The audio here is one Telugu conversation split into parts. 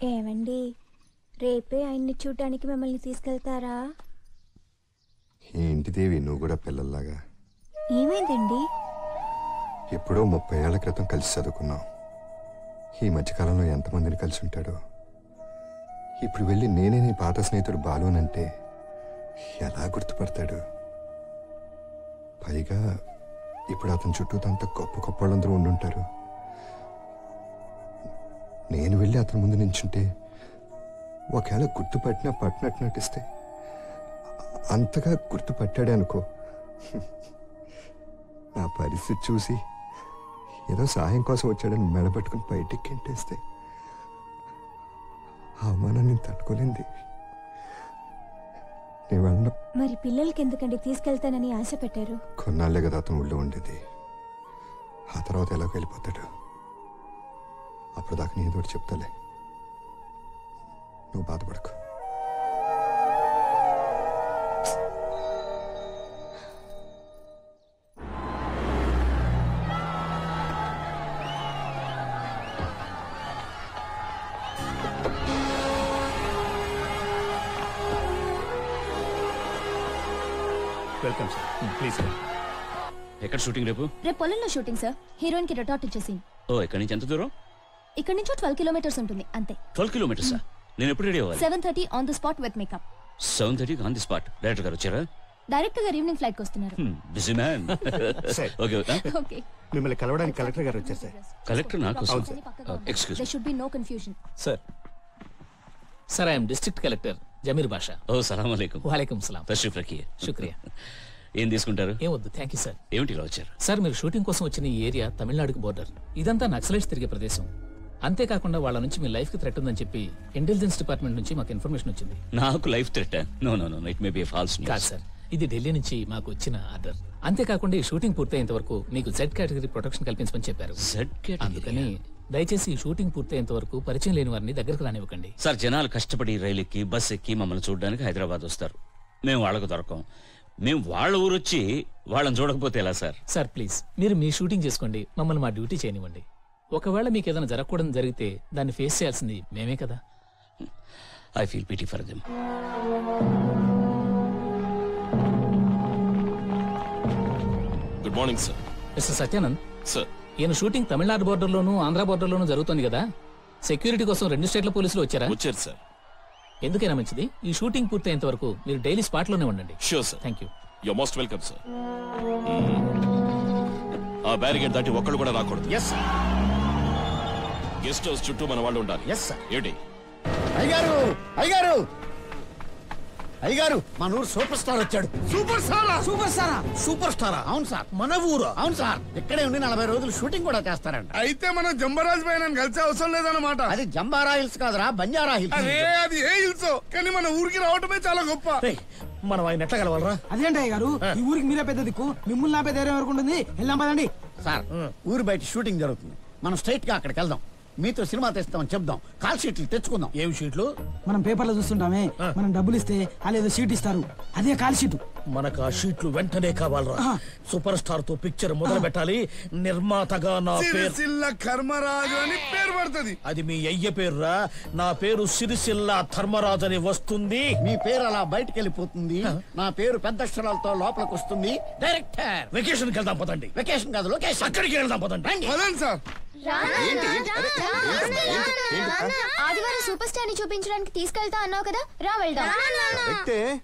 ఏమండి, రేపే ఆయన్ని చూడటానికి మిమ్మల్ని తీసుకెళ్తారా? ఏంటి దేవి, నువ్వు కూడా పిల్లల్లాగా? ఏమైందండి? ఎప్పుడో 30 ఏళ్ల క్రితం కలిసి చదువుకున్నాం. ఈ మధ్యకాలంలో ఎంతమందిని కలిసి ఉంటాడో. ఇప్పుడు వెళ్ళి నేనే నీ పాత స్నేహితుడు బాలునంటే ఎలా గుర్తుపడతాడు? పైగా ఇప్పుడు అతని చుట్టూతంతా గొప్ప గొప్ప వాళ్ళందరూ ఉండుంటారు. నేను వెళ్ళి అతని ముందు నించుంటే ఒకవేళ గుర్తుపట్టినా పట్టినట్టు నటిస్తే అంతగా గుర్తుపట్టాడే అనుకో, నా పరిస్థితి చూసి ఏదో సహాయం కోసం వచ్చాడని మెడబట్టుకుని బయటికి గెంటేస్తే ఆ అవమానాన్ని తట్టుకోలేంది. నేను వెళ్ళను. మరి పిల్లలకి ఎందుకండి తీసుకెళ్తానని ఆశ పెట్టారు? కొన్నాళ్లే కదా అతను ఊళ్ళో ఉండేది. ఆ తర్వాత ఎలాగో వెళ్ళిపోతాడు. అప్పుడు దాకా నేను ఏదో చెప్తాలే, నువ్వు బాధపడకు. Welcome sir, please. ఎక్కడ షూటింగ్? రేపు పొలంలో షూటింగ్ సార్. హీరోయిన్ కి రిటార్ట్ ఇచ్చేసి. ఓ, ఇక్కడ నుంచి ఎంత దూరం? ఇక్కడ నుంచి 12 కిలోమీటర్స్ ఉంటుంది అంతే. 12 కిలోమీటర్సా? నేను ఎప్పుడు రెడీ అవ్వాలి? 7:30 on the spot with makeup. 7:30 on the spot. Director గారు వచ్చారా? డైరెక్టర్ గారు ఈవినింగ్ ఫ్లైట్ కి వస్తున్నారు. Busy man. Okay okay. మిమ్మల్ని కలవడానికి కలెక్టర్ గారు వచ్చారు సార్. కలెక్టర్ నాకు excuse. There should be no confusion. Sir I am district collector Zameer Basha. ఓ సలాం అలైకుం. वालेकुम सलाम. తష్రీఫ్ రఖియే. शुक्रिया. ఏం తీసుకుంటారు? ఏం వద్దు, థ్యాంక్ యూ సార్. ఏమిటి ఇలా వచ్చారు? సార్ మీరు షూటింగ్ కోసం వచ్చిన ఈ ఏరియా తమిళనాడుకి బోర్డర్. ఇదంతా నక్సలైట్స్ తిరిగే ప్రదేశం. అంతేకాకుండా వాళ్ళ నుంచి మీ లైఫ్ కి థ్రెట్ ఉందని చెప్పి ఇంటెలిజెన్స్ డిపార్ట్మెంట్ నుంచి మాకు ఇన్ఫర్మేషన్ వచ్చింది. నాకు life threat? No no no, it may be false కాదు న్యూస్. సార్, ఇది ఢిల్లీ నుంచి మాకు వచ్చిన ఆర్డర్. అంతేకాకుండా ఈ షూటింగ్ పూర్తయ్యేంత వరకు మీకు జెడ్ కేటగిరీ ప్రొటెక్షన్ కల్పించమని చెప్పారు. Z category? అందుకని దయచేసి ఈ షూటింగ్ పూర్తయ్యేంత వరకు పరిచయం లేని వారిని దగ్గరకు రానివ్వకండి. సార్, జనాలు కష్టపడి రైలు ఎక్కి బస్ ఎక్కి మమ్మల్ని చూడడానికి హైదరాబాద్ వస్తారు. మేము వాళ్ళకు దొరకం. మేము వాళ్ళ ఊరు వచ్చి వాళ్ళని చూడకపోతే ఎలా సార్? సార్ ప్లీజ్, మీరు మీ షూటింగ్ చేసుకోండి, మమ్మల్ని మా డ్యూటీ చేయనివ్వండి. ఒకవేళ మీకు ఏదైనా జరగకూడదు జరిగితే దాన్ని ఫేస్ చేయాల్సింది మేమే కదా. I feel pity for them. Good morning sir. Mister Satyanand sir, ఈయన షూటింగ్ తమిళనాడు బోర్డర్లోను ఆంధ్ర బోర్డర్లోను జరుగుతుంది కదా. సెక్యూరిటీ కోసం 2 స్టేట్ల పోలీసులు వచ్చారా? వచ్చారు సార్. ఎందుకైనా మంచిది, ఈ షూటింగ్ పూర్తయ్యేంత వరకు మీరు డైలీ స్పాట్ లోనే ఉండండి. Sure sir. Thank you. You most welcome sir. ఆ బ్యారిగేడ్ దాటి ఒక్కళ్ళు కూడా రాకూడదు. Yes sir. గెస్ట్ హౌస్ చుట్టూ మన వాళ్ళు ఉండాలి. Yes sir. ఏంటి? అయ్యగారు, అయ్యగారు, అయ్యగారు, మన ఊరు సూపర్ స్టార్ వచ్చాడు. సూపర్ స్టారా? సూపర్ స్టారా? సూపర్ స్టారా? అవును సార్. మన ఊరు? అవును సార్. ఇక్కడే ఉండి 40 రోజులు షూటింగ్ కూడా చేస్తారంట. అయితే మనం జంబరాజ్ పైన కలిసే అవసరం లేదన్నమాట. అది జంబారా హిల్స్ కాదురా, బంజారా హిల్స్. అదే అది ఏ హిల్స్, కానీ మన ఊరికి రావటమే చాలా గొప్ప. మనం ఆయన ఎట్లా కలవాలరా? అదేంటి గారు, ఈ ఊరికి మీరే పెద్ద దిక్కు, మిమ్మల్ని నా పెద్ద ధైర్యం వరకు ఉంటుంది. వెళ్దాం పదండి. సార్, ఊరు బయట షూటింగ్ జరుగుతుంది. మనం స్ట్రైట్ గా అక్కడికి వెళ్దాం. మీతో సినిమా తెస్తామని చెప్దాం. కాల్ షీట్లు తెచ్చుకుందాం. ఏం షీట్లు? మనం పేపర్లో చూస్తుంటామే, మనం డబ్బులు ఇస్తే వాళ్ళు ఏదో షీట్ ఇస్తారు, అదే కాల్ షీట్. మనకు ఆ షీట్లు వెంటనే కావాలరా. సూపర్ స్టార్ తో పిక్చర్ మొదలు పెట్టాలి. నిర్మాతగా నా పేరు సిరిసిల్ల కర్మరాజు అని పేరు పడుతుంది. అది మీ అయ్య పేరురా. నా పేరు సిరిసిల్ల ధర్మరాజు అని వస్తుంది. మీ పేరు అలా బయటకు వెళ్ళిపోతుంది. నా పేరు పెద్ద అక్షరాలతో లోపలికి వస్తుంది. డైరెక్టర్, వెకేషన్ వెళ్దాం పదండి. వెకేషన్ కాదు, లొకేషన్. అక్కడికి వెళ్దాం పదండి. పదండి సార్. ఆదివారం సూపర్ స్టార్ ని చూపించడానికి తీసుకెళ్తా అన్నావు కదా, రా వెళ్దాం.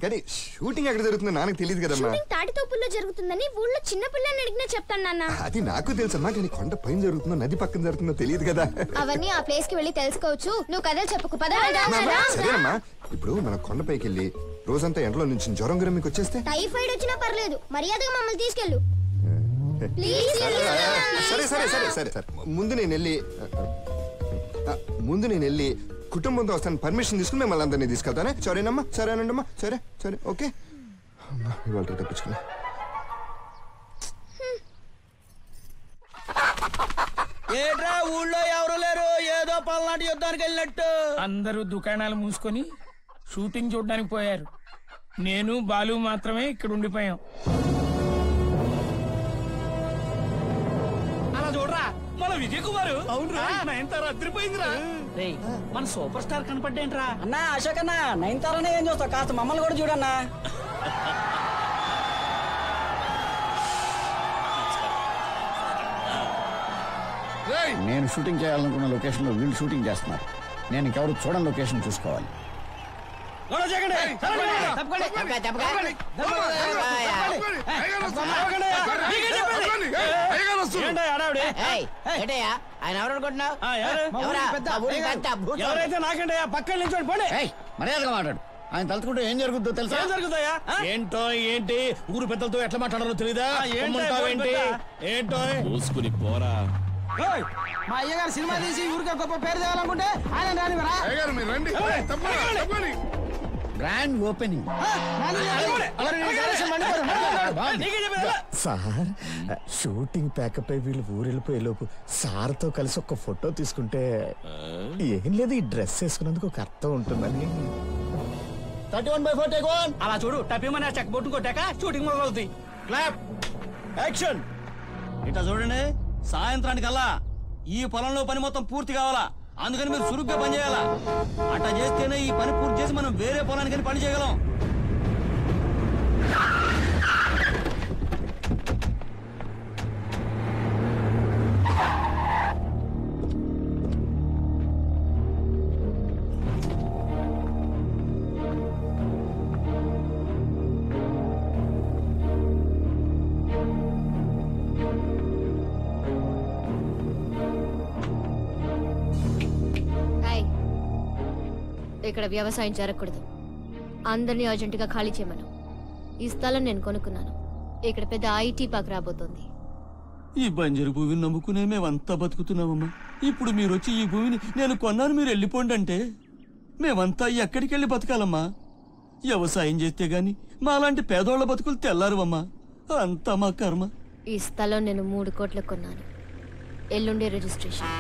కానీ షూటింగ్ ఎక్కడ జరుగుతుందో నాకు తెలియదు కదమ్మా. తాటితోపుల్లో జరుగుతుందని ఊళ్ళో చిన్న పిల్లని అడిగినా చెప్తాను నాన్న. అది నాకు తెలుసమ్మా, కానీ కొండ పైన జరుగుతుందో నది పక్కన జరుగుతుందో తెలియదు కదా. అవన్నీ ఆ ప్లేస్ కి వెళ్ళి తెలుసుకోవచ్చు. నువ్వు కథలు చెప్పుకు పద. సరేనమ్మా, ఇప్పుడు మనం కొండపైకి వెళ్ళి రోజంతా ఎండలో నుంచి జ్వరం గిరం మీకు వచ్చేస్తే? టైఫాయిడ్ వచ్చినా పర్లేదు, మర్యాదగా మమ్మల్ని తీసుకెళ్ళు. సరే సరే సరే సరే సరే ముందు నేను వెళ్ళి కుటుంబంతో వస్తాను, పర్మిషన్ తీసుకుని మిమ్మల్ని అందరినీ తీసుకెళ్తానే. సరేనమ్మా, సరేనండమ్మా, సరే సరే ఓకే. ఇవాళ తప్పించుకున్నా. ఏట్రా ఊళ్ళో ఎవరు లేరు, ఏదో పల్నాటి యుద్ధానికి వెళ్ళినట్టు. అందరూ దుకాణాలు మూసుకొని షూటింగ్ చూడడానికి పోయారు. నేను బాలు మాత్రమే ఇక్కడ ఉండిపోయాం. అలా చూడరా, మన విజయ్ కుమార్ అవునురా నయనతార అదిరిపోయిందిరా. మన సూపర్ స్టార్ కనపడ్డేంట్రా అన్నా అశోక్ అన్న 9 తారనే ఏం చూస్తావు కాస్త మమ్మల్ని కూడా చూడన్నా. నేను షూటింగ్ చేయాలనుకున్న లొకేషన్ లో వీళ్ళు షూటింగ్ చేస్తున్నారు. నేను ఇంకెవరు చూడని లొకేషన్ చూసుకోవాలి. ఆయన ఎవరు అనుకుంటున్నావు? ఎవరైతే నాకంటే పక్కన నిల్చోండి పోండి. మర్యాదగా మాట్లాడు. ఆయన తలుచుకుంటే ఏం జరుగుతుందో తెలుసా? ఏం జరుగుతాయా? ఏంటో ఏంటి ఊరు పెద్దలతో ఎట్లా మాట్లాడాలో తెలీదా? ఏంటి ఏంటో చూసుకుని పోరా. మా అయ్యగారు సినిమా తీసి ఊరికే గొప్ప పేరు తేవాలనుకుంటే ఆయన రానివరా? Grand opening. Sir shooting pack up అయి వీళ్ళు ఊరెళ్ళిపోయే లోపు సార్తో కలిసి ఒక ఫోటో తీసుకుంటే ఏం లేదు, ఈ డ్రెస్ వేసుకున్నందుకు ఒక అర్థం ఉంటుందని. 31/4 take one. అలా చూడు టపిమని చెక్ బొట్టు కొట్టాక షూటింగ్ మొదలవుతుంది. Clap action. ఇట్లా చూడండి, సాయంత్రానికల్లా ఈ పొలంలో పని మొత్తం పూర్తి కావాలా. అందుకని మీరు చురుగ్గా పని చేయాలా. అట్లా చేస్తేనే ఈ పని పూర్తి చేసి మనం వేరే పొలానికి పని చేయగలం. ఇక్కడ వ్యవసాయం జరగకూడదు. అందరినీ అర్జెంటుగా ఖాళీ చేయమను. ఈ స్థలం నేను కొనుక్కున్నాను. ఇక్కడ పెద్ద ఐటీ పార్క్ రాబోతోంది. ఈ బంజరు భూమిని నమ్ముకునే మేమంతా బతుకుతున్నామమ్మా. ఇప్పుడు మీరు వచ్చి ఈ భూమిని నేను కొన్నాను మీరు వెళ్ళిపోండి అంటే మేమంతా ఎక్కడికి వెళ్ళి బతకాలమ్మా? వ్యవసాయం చేస్తే గాని మాలాంటి పేదోళ్ల బతుకులు తెల్లారువమ్మా. అంతా మా కర్మ. ఈ స్థలం నేను 3 కోట్లకు కొన్నాను. ఎల్లుండి రిజిస్ట్రేషన్.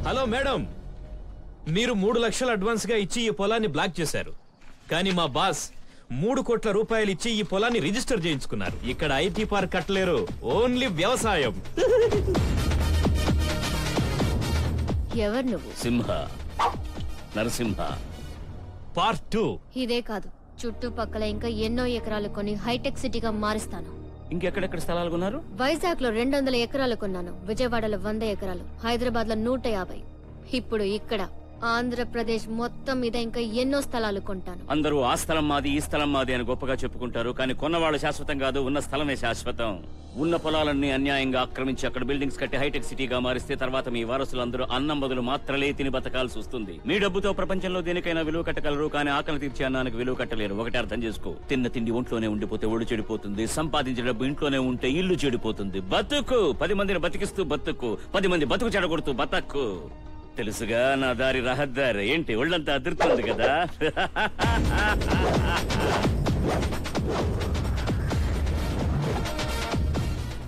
హలో మేడం, మీరు 3 లక్షలు అడ్వాన్స్ గా ఇచ్చి ఈ పొలాన్ని బ్లాక్ చేశారు. కానీ మా బాస్ 3 కోట్ల రూపాయలు ఇచ్చి ఈ పొలాన్ని రిజిస్టర్ చేయించుకున్నారు. ఇక్కడ ఐటీ పార్క్ కట్టలేరు, ఓన్లీ వ్యవసాయం. ఎవరు నువ్వు? సింహ, నరసింహ. పార్ట్ 2. ఇదే కాదు, చుట్టుపక్కల ఇంకా ఎన్నో ఎకరాలు కొని హైటెక్ సిటీగా మారుస్తాను. ఇంకెక్కడెక్కడ స్థలాలు కొన్నారు? వైజాగ్ లో 200 ఎకరాలు కొన్నాను. విజయవాడలో 100 ఎకరాలు, హైదరాబాద్ లో 150. ఇప్పుడు ఇక్కడ ఆంధ్రప్రదేశ్ మొత్తం మీద ఇంకా ఎన్నో స్థలాలు కొంటాను. అందరూ ఆ స్థలం మాది ఈ స్థలం మాది అని గొప్పగా చెప్పుకుంటారు. కానీ కొన్నవాళ్ళు శాశ్వతం కాదు, ఉన్న స్థలమే శాశ్వతం. ఉన్న పొలాలన్నీ అన్యాయంగా ఆక్రమించి అక్కడ బిల్డింగ్స్ కట్టి హైటెక్ సిటీగా మారిస్తే తర్వాత మీ వారసులందరూ అన్నం బదులు మాత్రలే తిని బతకాల్సి వస్తుంది. మీ డబ్బుతో ప్రపంచంలో దేనికైనా విలువ కట్టగలరు, కానీ ఆకలి తీర్చే అన్నానికి విలువ కట్టలేరు. ఒకటి అర్థం చేసుకో, తిన్న తిండి ఒంట్లోనే ఉండిపోతే ఒళ్ళు చెడిపోతుంది. సంపాదించిన డబ్బు ఇంట్లోనే ఉంటే ఇల్లు చెడిపోతుంది. బతుకు, 10 మందిని బతికిస్తూ బతుకు, 10 మంది బతుకు చెడగొడుతూ బతక్కు. తెలుసుగా నా దారి రహదారి. ఏంటి ఒళ్ళంతా అదురుతుంది కదా?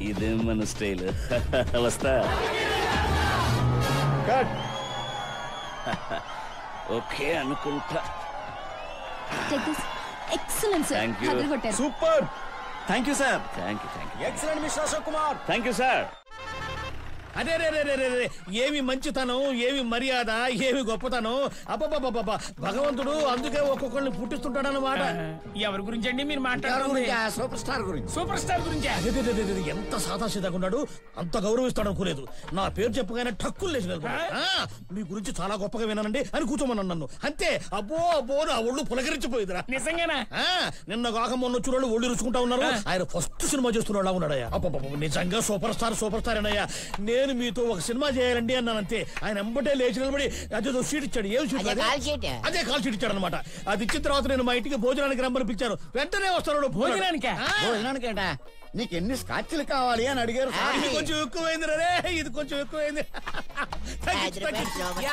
ఇదే మన స్టైల్. వస్తా. ఓకే అనుకుంటా. Excellent sir. Thank you. Super. Thank you sir. Thank you. Excellent mister Ashok Kumar. Thank you sir. అదే ఏమి మంచితనం, ఏమి మర్యాద, ఏమి గొప్పతనం. అబ్బబ్బబ్బబ్బ, భగవంతుడు అందుకే ఒక్కొక్కరిని పుట్టిస్తుంటాడన్నమాట. ఎవరి గురించి అండి మీరు మాట్లాడుతుంది? సూపర్ స్టార్ గురించి. సూపర్ స్టార్ గురించి. ఎంత సాదాసీదాగా ఉన్నాడు, అంత గౌరవిస్తాడు అనుకోలేదు. నా పేరు చెప్పగానే టక్కులు లేచి మీ గురించి చాలా గొప్పగా విన్నానండి అని కూర్చోమన్నాను నన్ను. అంతే. అబ్బో అబ్బో నా ఒళ్ళు పులకరించిపోయిందిరా. నిజంగానా? నిన్న కాక మొన్న వచ్చిన ఒళ్ళు రుచుకుంటా ఉన్నారు. ఆయన ఫస్ట్ సినిమా చేస్తున్నాడు ఉన్నాడయ్యా. అబ్బబ్బ, నిజంగా సూపర్ స్టార్ అన్నయ్యా. నేను మీతో ఒక సినిమా చేయాలండి అన్నానంతే. ఆయన ఎంబటే లేచి నిలబడి అదేదో షీట్ ఇచ్చాడు. ఏం షీట్? అదే కాల్ షీట్ ఇచ్చాడు అనమాట. అది ఇచ్చిన తర్వాత నేను మా ఇంటికి భోజనానికి రమ్మని పిలిచాను. వెంటనే వస్తాడు. భోజనానికేట నీకు ఎన్ని స్కాచ్లు కావాలి అని అడిగారు. ఇది కొంచెం ఎక్కువైంది రే, ఇది కొంచెం ఎక్కువైంది.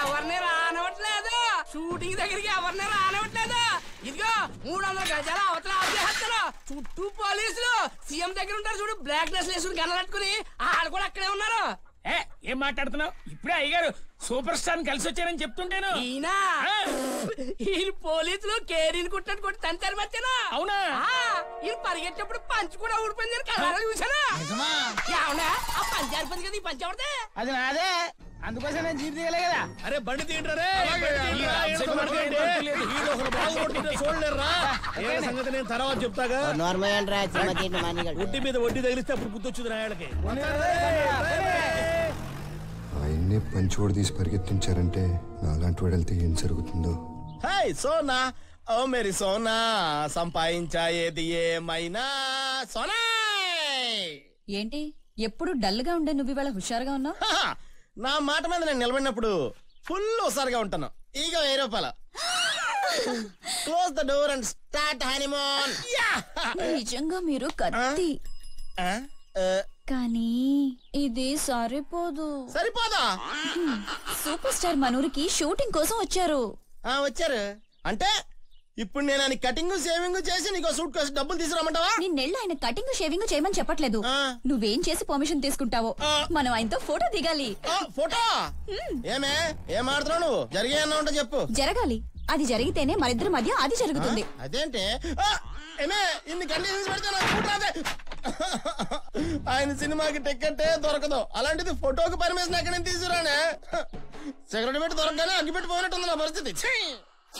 ఎవరిని రానవట్లేదు. షూటింగ్ దగ్గరికి ఎవరిని రానివ్వట్లేదు. ఇదిగో 300 గజాల అవతల ఆపేస్తారు. చుట్టూ పోలీసులు సీఎం దగ్గర ఉంటారు చూడు, బ్లాక్ డ్రెస్ వేసుకుని గనలట్టుకుని వాళ్ళు కూడా అక్కడే ఉన్నారు. ఏం మాట్లాడుతున్నావు? ఇప్పుడే అయ్యగారు సూపర్ స్టార్ కలిసి వచ్చారని చెప్తుంటేను. ఈయన పోలీసులు కేరీని కుట్టినట్టు కొట్టి తంతారు మధ్యన. అవునా? ఈయన పరిగెట్టేప్పుడు పంచి కూడా ఊడిపోయింది కలరా చూసానా? ఆ పంచి ఆడిపోయింది కదా, ఈ పంచి ఎవరిదే? అది నాదే, అందుకోసం నేను జీప్ దిగలే కదా. అరే బండి తీయండి సంగతి నేను తర్వాత చెప్తాగా. ఒడ్డి మీద వడ్డీ తగిలిస్తే అప్పుడు గుర్తొచ్చింది రాయలకి. ఆయన్నే పంచోడు తీసి పరిగెత్తించారంటే నాలాంటి వాడు వెళ్తే ఏం జరుగుతుందో. హాయ్ సోనా, ఓ మేరీ సోనా, సంపాదించా ఏది ఏమైనా సోనా. ఏంటి ఎప్పుడు డల్ గా ఉండే నువ్వు ఇవాళ హుషారుగా ఉన్నావు? నా మాట మీద నేను నిలబడినప్పుడు ఫుల్ హుషారుగా ఉంటాను. ఇక 1000 రూపాయలు. Close the door and start honeymoon. నిజంగా మీరు కత్తి, కానీ ఇది సరిపోదు. సరిపోదా? సూపర్ స్టార్ మనూరికి షూటింగ్ కోసం వచ్చారు. వచ్చారు అంటే ఇప్పుడు నేను ఆయన కటింగ్ షేవింగ్ చేసి నీకు సూట్ కేసు డబ్బులు తీసుకురామంటావా? నిన్నెళ్ళి ఆయన కటింగ్ షేవింగ్ చేయమని చెప్పట్లేదు. నువ్వేం చేసి పర్మిషన్ తీసుకుంటావో. మనం ఆయనతో ఫోటో దిగాలి. ఫోటో? ఏమే ఏం ఆడుతున్నావు నువ్వు? జరిగే అన్నా ఉంటే చెప్పు. జరగాలి. అది జరిగితేనే మరిద్దరి మధ్య అది జరుగుతుంది. అదేంటే ఏమే ఇన్ని కండిషన్స్ పెడితే నాకు ఫోటో రాదే. ఆయన సినిమాకి టికెట్టే దొరకదు, అలాంటిది ఫోటోకి పర్మిషన్ ఎక్కడ తీసుకురానే? సిగరెట్ పెట్టి దొరకగానే అగ్గి పెట్టి పోయినట్టుంది నా పరిస్థితి.